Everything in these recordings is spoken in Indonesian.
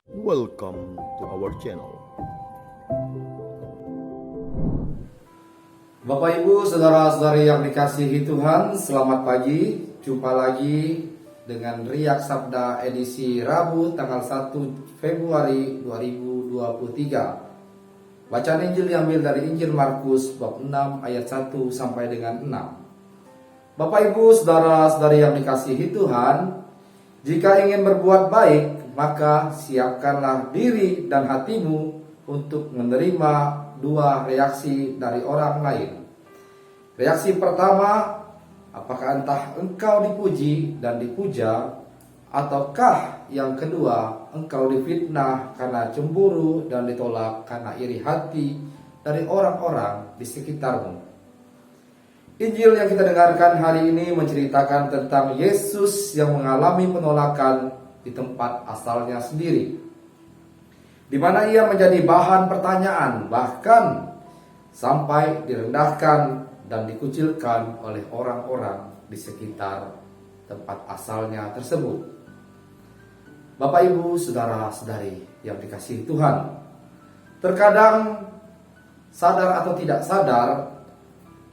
Welcome to our channel. Bapak Ibu, saudara-saudari yang dikasihi Tuhan, selamat pagi. Jumpa lagi dengan Riak Sabda edisi Rabu tanggal 1 Februari 2023. Bacaan Injil diambil dari Injil Markus bab 6 ayat 1 sampai dengan 6. Bapak Ibu, saudara-saudari yang dikasihi Tuhan, jika ingin berbuat baik, maka siapkanlah diri dan hatimu untuk menerima dua reaksi dari orang lain. Reaksi pertama, apakah entah engkau dipuji dan dipuja, ataukah yang kedua, engkau difitnah karena cemburu dan ditolak karena iri hati dari orang-orang di sekitarmu. Injil yang kita dengarkan hari ini menceritakan tentang Yesus yang mengalami penolakan di tempat asalnya sendiri, di mana ia menjadi bahan pertanyaan, bahkan sampai direndahkan dan dikucilkan oleh orang-orang di sekitar tempat asalnya tersebut. Bapak Ibu, saudara-saudari yang dikasihi Tuhan, terkadang sadar atau tidak sadar,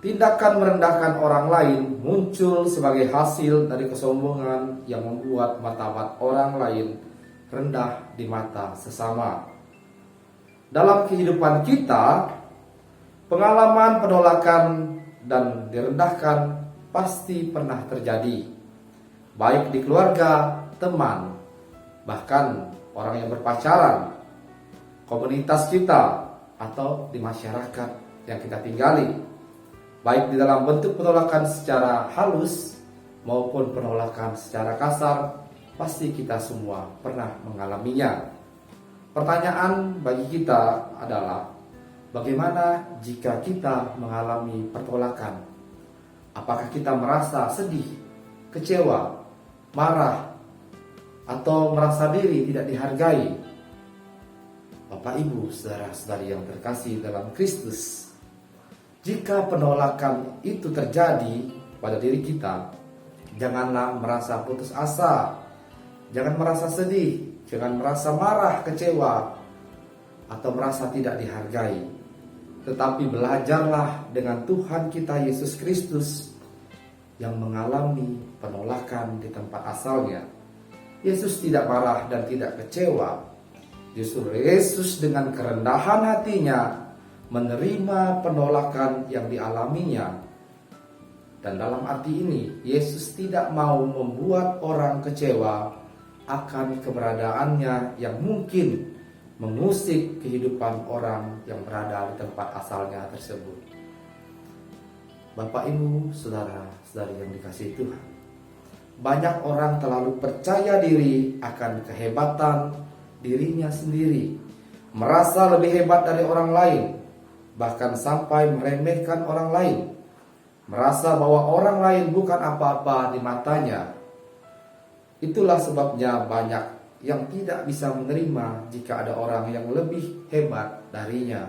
tindakan merendahkan orang lain muncul sebagai hasil dari kesombongan yang membuat martabat orang lain rendah di mata sesama. Dalam kehidupan kita, pengalaman penolakan dan direndahkan pasti pernah terjadi, baik di keluarga, teman, bahkan orang yang berpacaran, komunitas kita, atau di masyarakat yang kita tinggali. Baik di dalam bentuk penolakan secara halus maupun penolakan secara kasar, pasti kita semua pernah mengalaminya. Pertanyaan bagi kita adalah, bagaimana jika kita mengalami penolakan? Apakah kita merasa sedih, kecewa, marah, atau merasa diri tidak dihargai? Bapak Ibu, saudara-saudari yang terkasih dalam Kristus, jika penolakan itu terjadi pada diri kita, janganlah merasa putus asa, jangan merasa sedih, jangan merasa marah, kecewa, atau merasa tidak dihargai. Tetapi belajarlah dengan Tuhan kita Yesus Kristus yang mengalami penolakan di tempat asalnya. Yesus tidak marah dan tidak kecewa. Justru Yesus dengan kerendahan hatinya menerima penolakan yang dialaminya. Dan dalam arti ini, Yesus tidak mau membuat orang kecewa akan keberadaannya yang mungkin mengusik kehidupan orang yang berada di tempat asalnya tersebut. Bapak Ibu, saudara-saudari yang dikasihi Tuhan, banyak orang terlalu percaya diri akan kehebatan dirinya sendiri, merasa lebih hebat dari orang lain, bahkan sampai meremehkan orang lain, merasa bahwa orang lain bukan apa-apa di matanya. Itulah sebabnya banyak yang tidak bisa menerima jika ada orang yang lebih hebat darinya.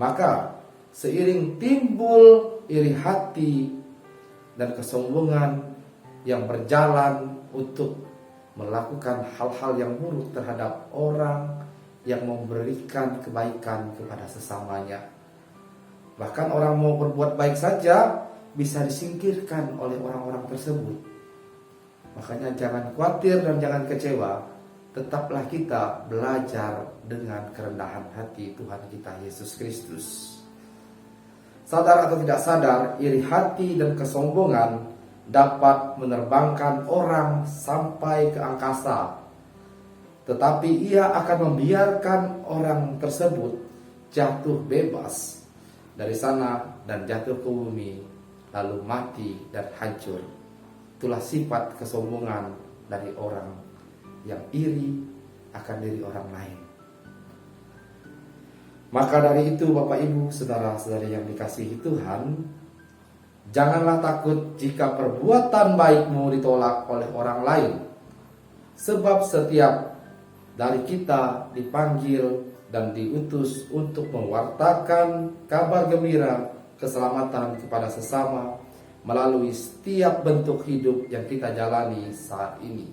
Maka seiring timbul iri hati dan kesombongan yang berjalan untuk melakukan hal-hal yang buruk terhadap orang yang memberikan kebaikan kepada sesamanya. Bahkan orang mau berbuat baik saja bisa disingkirkan oleh orang-orang tersebut. Makanya jangan khawatir dan jangan kecewa. Tetaplah kita belajar dengan kerendahan hati Tuhan kita Yesus Kristus. Sadar atau tidak sadar, iri hati dan kesombongan dapat menerbangkan orang sampai ke angkasa. Tetapi ia akan membiarkan orang tersebut jatuh bebas dari sana dan jatuh ke bumi, lalu mati dan hancur. Itulah sifat kesombongan dari orang yang iri akan diri orang lain. Maka dari itu Bapak Ibu, saudara-saudari yang dikasihi Tuhan, janganlah takut jika perbuatan baikmu ditolak oleh orang lain. Sebab setiap dari kita dipanggil dan diutus untuk mewartakan kabar gembira keselamatan kepada sesama melalui setiap bentuk hidup yang kita jalani saat ini.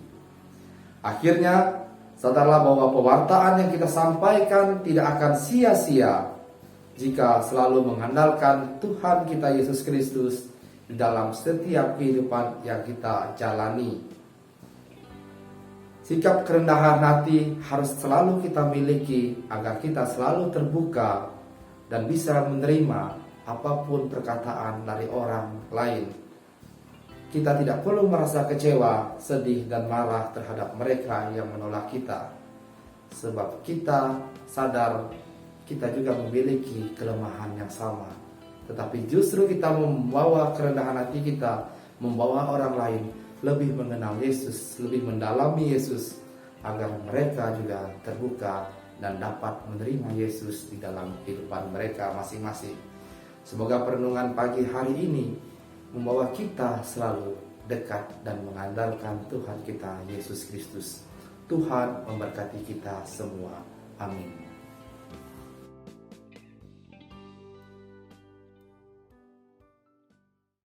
Akhirnya, Sadarlah bahwa pewartaan yang kita sampaikan tidak akan sia-sia jika selalu mengandalkan Tuhan kita Yesus Kristus di dalam setiap kehidupan yang kita jalani. Sikap kerendahan hati harus selalu kita miliki agar kita selalu terbuka dan bisa menerima apapun perkataan dari orang lain. Kita tidak perlu merasa kecewa, sedih, dan marah terhadap mereka yang menolak kita. Sebab kita sadar kita juga memiliki kelemahan yang sama. Tetapi justru kita membawa kerendahan hati kita, membawa orang lain lebih mengenal Yesus, lebih mendalami Yesus, agar mereka juga terbuka dan dapat menerima Yesus di dalam kehidupan mereka masing-masing. Semoga perenungan pagi hari ini membawa kita selalu dekat dan mengandalkan Tuhan kita Yesus Kristus. Tuhan memberkati kita semua. Amin.